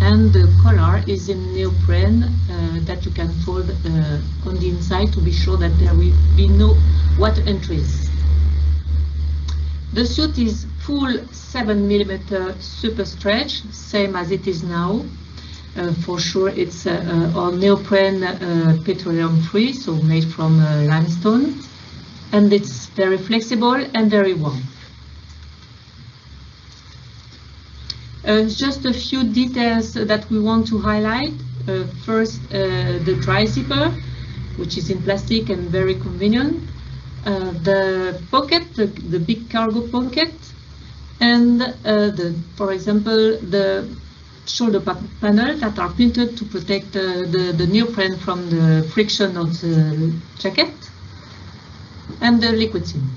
[SPEAKER 6] and the collar is in neoprene that you can fold on the inside to be sure that there will be no water entries. The suit is full 7mm super stretch, same as it is now. For sure, it's on neoprene petroleum free, so made from limestone. And it's very flexible and very warm. Just a few details that we want to highlight. First, the dry zipper, which is in plastic and very convenient. The pocket, the big cargo pocket, and for example, the shoulder panel that are printed to protect the neoprene from the friction of the jacket, and the liquid seam.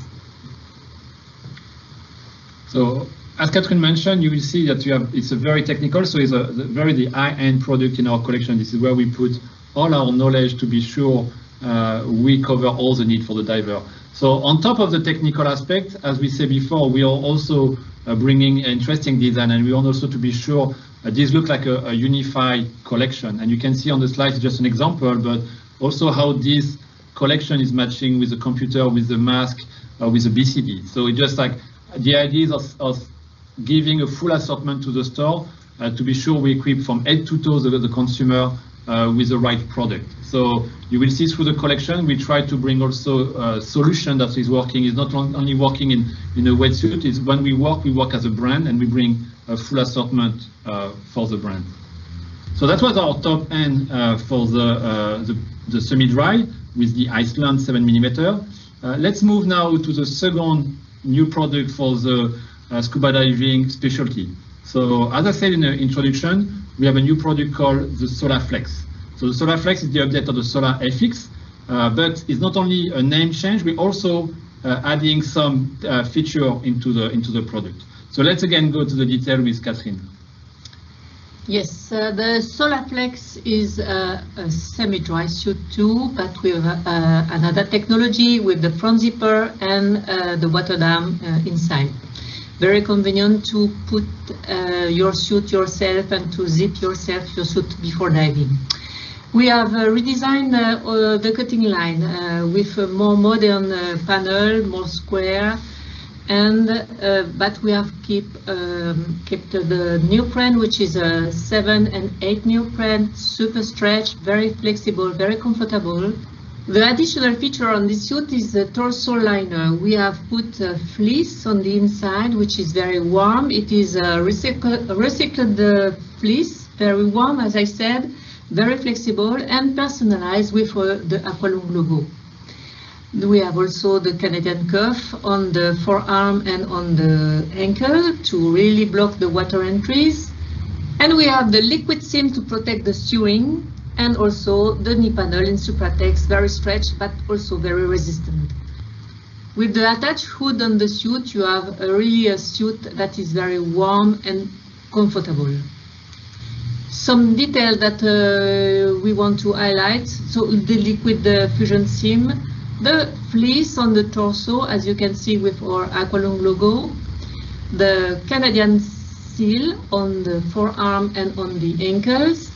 [SPEAKER 5] So, as Catherine mentioned, you will see that it's a very technical, so it's a very high-end product in our collection. This is where we put all our knowledge to be sure we cover all the need for the diver. So on top of the technical aspect, as we said before, we are also bringing interesting design, and we want also to be sure this looks like a unified collection. And you can see on the slide, just an example, but also how this collection is matching with the computer, with the mask, with the BCD. So it's just like the idea of giving a full assortment to the store to be sure we equip from head to toe the consumer with the right product. So you will see through the collection, we try to bring also a solution that is working, is not only working in a wetsuit, is when we work as a brand, and we bring a full assortment for the brand. So that was our top end for the semi-dry with the Iceland 7mm. Let's move now to the second new product for the scuba diving specialty. So as I said in the introduction, we have a new product called the Solar Flex. So the Solar Flex is the update of the Solar FX, but it's not only a name change, we're also adding some feature into the product. So let's again go to the detail with Catherine.
[SPEAKER 6] Yes, the Solar Flex is a semi-dry suit too, but with another technology with the front zipper and the water dam inside. Very convenient to put your suit yourself and to zip yourself your suit before diving. We have redesigned the cutting line with a more modern panel, more square, and but we have kept the neoprene, which is a 7 and 8 neoprene, super stretch, very flexible, very comfortable. The additional feature on this suit is the torso liner. We have put fleece on the inside, which is very warm. It is recycled fleece, very warm, as I said, very flexible and personalized with the AquaLung logo. We have also the Canadian cuff on the forearm and on the ankle to really block the water entries. And we have the liquid seam to protect the sewing, and also the knee panel in Supratex, very stretched but also very resistant. With the attached hood on the suit, you have really a suit that is very warm and comfortable. Some detail that we want to highlight. So the liquid fusion seam, the fleece on the torso, as you can see with our AquaLung logo, the Canadian seal on the forearm and on the ankles,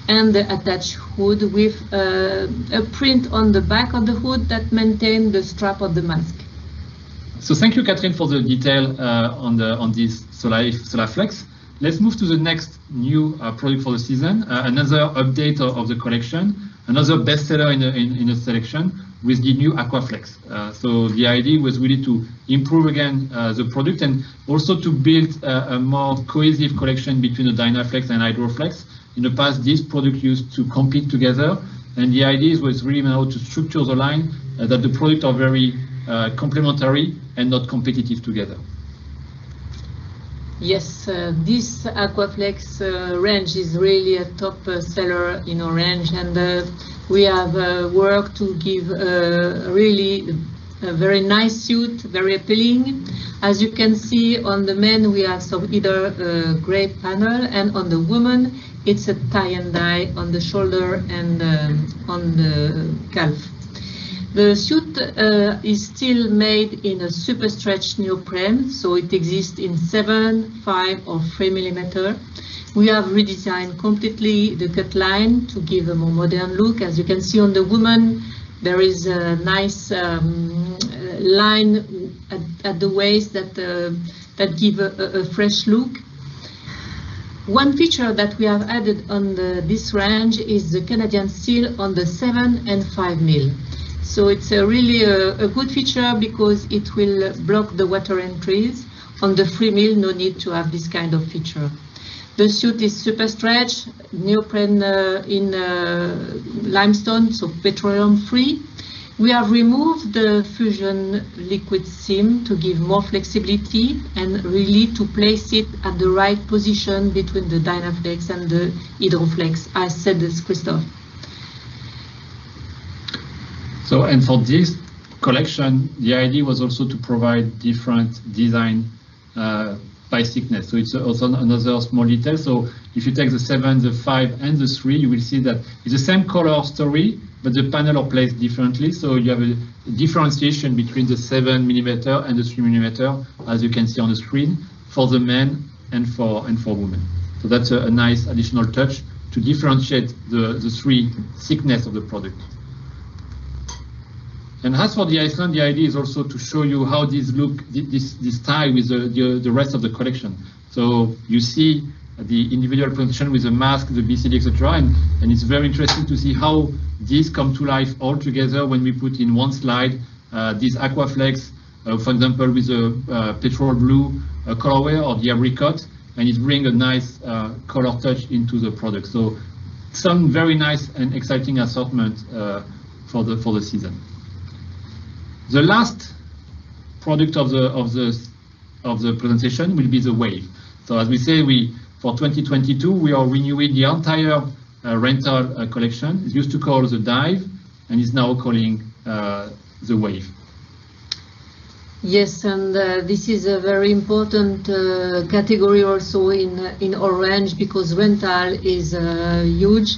[SPEAKER 6] and the attached hood with a print on the back of the hood that maintains the strap of the mask.
[SPEAKER 5] So thank you, Catherine, for the detail on this SolarFlex. Let's move to the next new product for the season, another update of the collection, another bestseller in a selection with the new AquaFlex. So the idea was really to improve again the product and also to build a more cohesive collection between the Dynaflex and HydroFlex. In the past, these products used to compete together, and the idea was really now to structure the line that the products are very complementary and not competitive together.
[SPEAKER 6] Yes, this AquaFlex range is really a top seller in our range, and we have worked to give really a very nice suit, very appealing. As you can see on the men, we have some either gray panel, and on the woman, it's a tie and dye on the shoulder and on the calf. The suit is still made in a super stretch neoprene, so it exists in 7, 5 or 3 millimeter. We have redesigned completely the cut line to give a more modern look. As you can see on the woman, there is a nice line at the waist that give a fresh look. One feature that we have added on this range is the Canadian seal on the 7 and 5 mil. So it's really a good feature because it will block the water entries. On the 3 mil, no need to have this kind of feature. The suit is super stretch, neoprene in limestone, so petroleum free. We have removed the fusion liquid seam to give more flexibility and really to place it at the right position between the Dynaflex and the HydroFlex, as said Christophe.
[SPEAKER 5] So, and for this collection, the idea was also to provide different design by thickness. So it's also another small detail. So if you take the 7, the 5, and the 3, you will see that it's the same color story, but the panel are placed differently. So you have a differentiation between the 7 millimeter and the 3 millimeter, as you can see on the screen, for the men and for women. So that's a nice additional touch to differentiate the 3 thickness of the product. And as for the Iceland, the idea is also to show you how these look, this tie with the rest of the collection. So you see the individual presentation with the mask, the BCD, etc. And it's very interesting to see how these come to life all together when we put in one slide this AquaFlex, for example, with a petrol blue colorway or the apricot, and it brings a nice color touch into the product. So some very nice and exciting assortment for the season. The last product of the presentation will be the Wave. So as we say, for 2022 we are renewing the entire rental collection. It used to call the Dive, and is now calling the Wave.
[SPEAKER 6] Yes, and this is a very important category also in our range because rental is huge.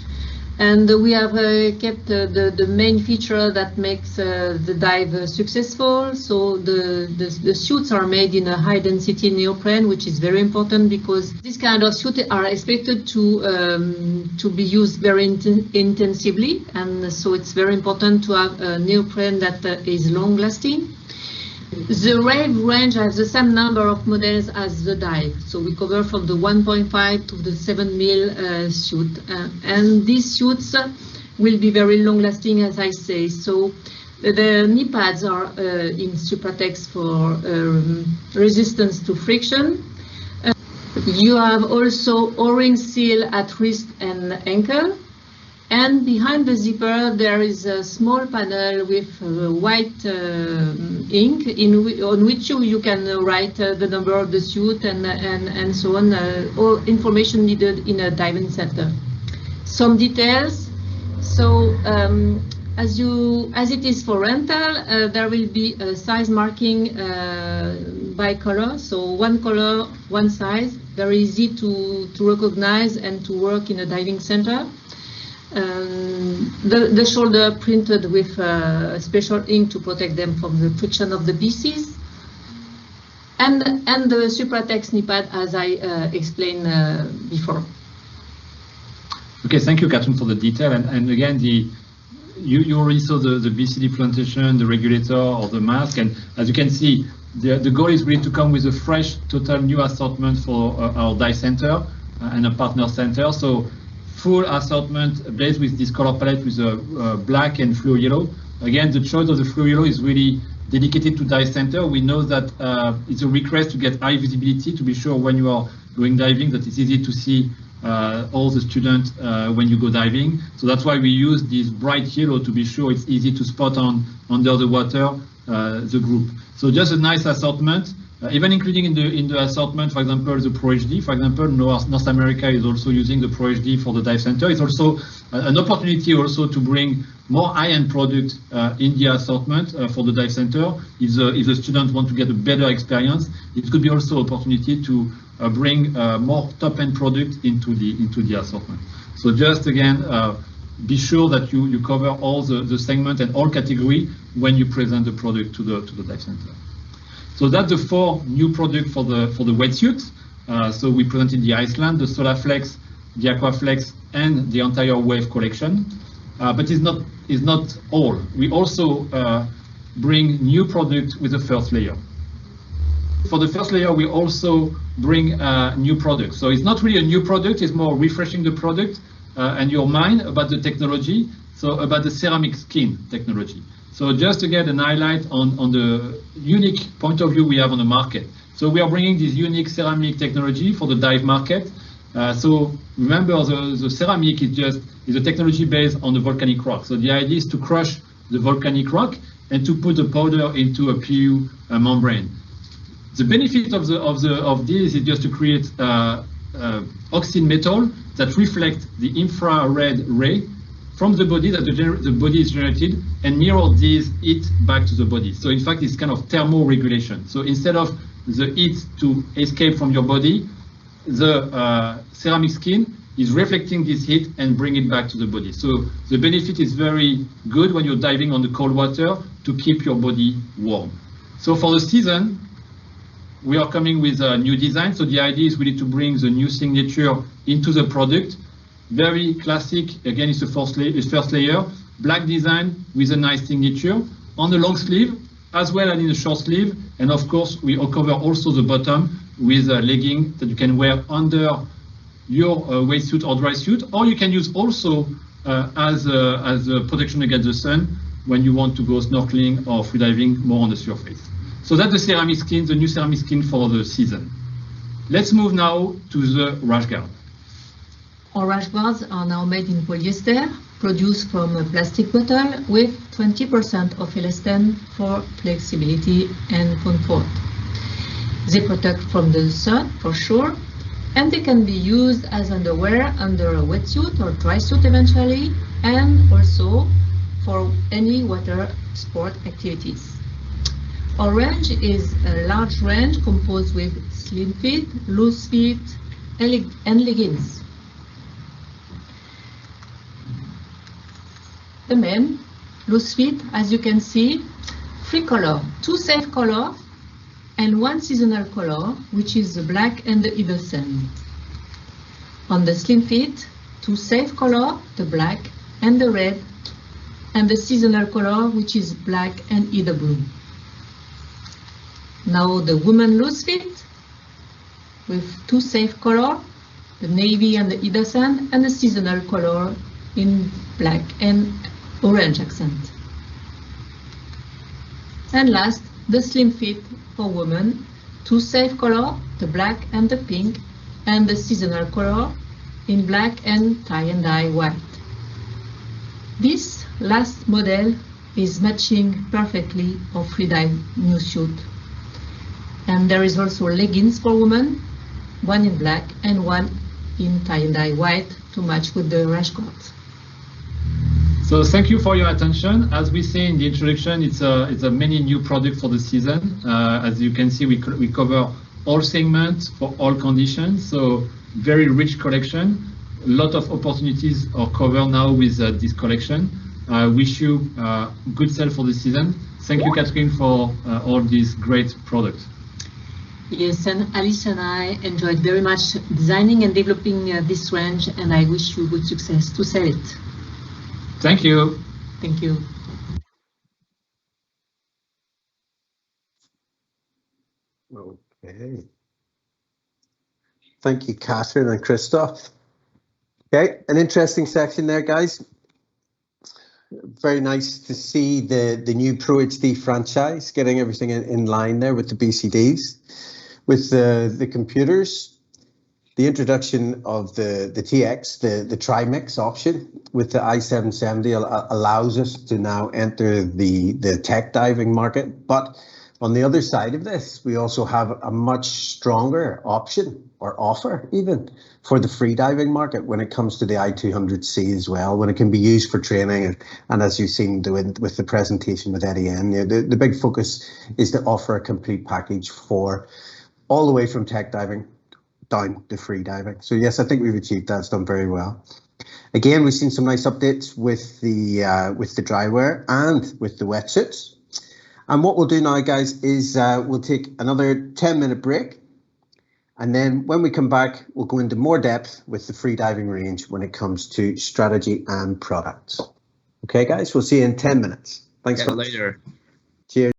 [SPEAKER 6] And we have kept the main feature that makes the Dive successful. So the suits are made in a high density neoprene, which is very important because this kind of suits are expected to be used very intensively, and so it's very important to have a neoprene that is long lasting. The Wave range has the same number of models as the Dive, so we cover from the 1.5 to the 7 mil suit, and these suits will be very long lasting, as I say. So the knee pads are in Supratex for resistance to friction. You have also O-ring seal at wrist and ankle. And behind the zipper, there is a small panel with white ink on which you can write the number of the suit and so on, all information needed in a diving center. Some details. So as it is for rental, there will be a size marking by color, so one color, one size, very easy to recognize and to work in a diving center. The shoulder printed with special ink to protect them from the friction of the pieces. And the Supratex knee pad, as I explained before.
[SPEAKER 5] Okay, thank you, Catherine, for the detail. And again, you already saw the BCD plantation, the regulator, or the mask. And as you can see, the goal is really to come with a fresh, total new assortment for our dive center and a partner center. So full assortment based with this color palette with a black and fluo yellow. Again, the choice of the fluo yellow is really dedicated to dive center. We know that it's a request to get high visibility, to be sure when you are going diving that it's easy to see all the students when you go diving. So that's why we use this bright yellow to be sure it's easy to spot on under the water the group. So just a nice assortment, even including in the assortment, for example, the Pro HD. For example, North America is also using the Pro HD for the dive center. It's also an opportunity also to bring more high-end product in the assortment for the dive center. If the students want to get a better experience, it could be also an opportunity to bring more top-end product into the assortment. So just again, be sure that you cover all the segment and all category when you present the product to the dive center. So that's the 4 new products for the wetsuit. So we presented the Iceland, the SolarFlex, the AquaFlex, and the entire Wave collection. But it's not all. We also bring new product with the first layer. For the first layer, we also bring new products. So it's not really a new product, it's more refreshing the product and your mind about the technology, so about the ceramic skin technology. So just to get an highlight on the unique point of view we have on the market. So we are bringing this unique ceramic technology for the dive market. So remember, the ceramic is a technology based on the volcanic rock. So the idea is to crush the volcanic rock and to put the powder into a PU membrane. The benefit of this is just to create oxide metal that reflects the infrared ray from the body that the body is generated and mirror this heat back to the body. So in fact, it's kind of thermoregulation. So instead of the heat to escape from your body, the ceramic skin is reflecting this heat and bring it back to the body. So the benefit is very good when you're diving on the cold water to keep your body warm. So for the season, we are coming with a new design. So the idea is really to bring the new signature into the product. Very classic, again, it's the first layer, black design with a nice signature on the long sleeve, as well as in the short sleeve. And of course, we cover also the bottom with a legging that you can wear under your wetsuit or dry suit, or you can use also as a protection against the sun when you want to go snorkeling or freediving more on the surface. So that's the ceramic skin, the new ceramic skin for the season. Let's move now to the rash guard.
[SPEAKER 6] Our rash guards are now made in polyester, produced from a plastic bottle with 20% of elastane for flexibility and comfort. They protect from the sun for sure, and they can be used as underwear under a wetsuit or dry suit eventually, and also for any water sport activities. Our range is a large range composed with slim fit, loose fit, and leggings. The men, loose fit, as you can see, 3 colors, 2 safe colors, and 1 seasonal color, which is the black and the either sand. On the slim fit, 2 safe colors, the black and the red, and the seasonal color, which is black and either blue. Now the woman loose fit, with 2 safe colors, the navy and the either sand, and the seasonal color in black and orange accent. And last, the slim fit for women, 2 safe colors, the black and the pink, and the seasonal color in black and tie and dye white. This last model is matching perfectly our freedive new suit. And there is also leggings for women, 1 in black and 1 in tie and dye white to match with the rash guards.
[SPEAKER 5] So thank you for your attention. As we say in the introduction, it's a many new product for the season. As you can see, we cover all segments for all conditions. So very rich collection. A lot of opportunities are covered now with this collection. I wish you good sale for the season. Thank you, Catherine, for all these great products.
[SPEAKER 6] Yes, and Alice and I enjoyed very much designing and developing this range, and I wish you good success to sell it.
[SPEAKER 5] Thank you.
[SPEAKER 6] Thank you.
[SPEAKER 1] Okay. Thank you, Catherine and Christophe. Okay, an interesting section there, guys. Very nice to see the new Pro HD franchise, getting everything in line there with the BCDs, with the computers, the introduction of the TX, the Trimix option with the i770 allows us to now enter the tech diving market. But on the other side of this, we also have a much stronger option or offer even for the free diving market when it comes to the i200C as well, when it can be used for training. And as you've seen with the presentation with Etienne, the big focus is to offer a complete package for all the way from tech diving down to free diving. So yes, I think we've achieved that. It's done very well. Again, we've seen some nice updates with the drywear and with the wetsuits. And what we'll do now, guys, is we'll take another 10-minute break. And then when we come back, we'll go into more depth with the free diving range when it comes to strategy and products. Okay, guys, we'll see you in 10 minutes. Thanks for
[SPEAKER 7] later.
[SPEAKER 1] Cheers.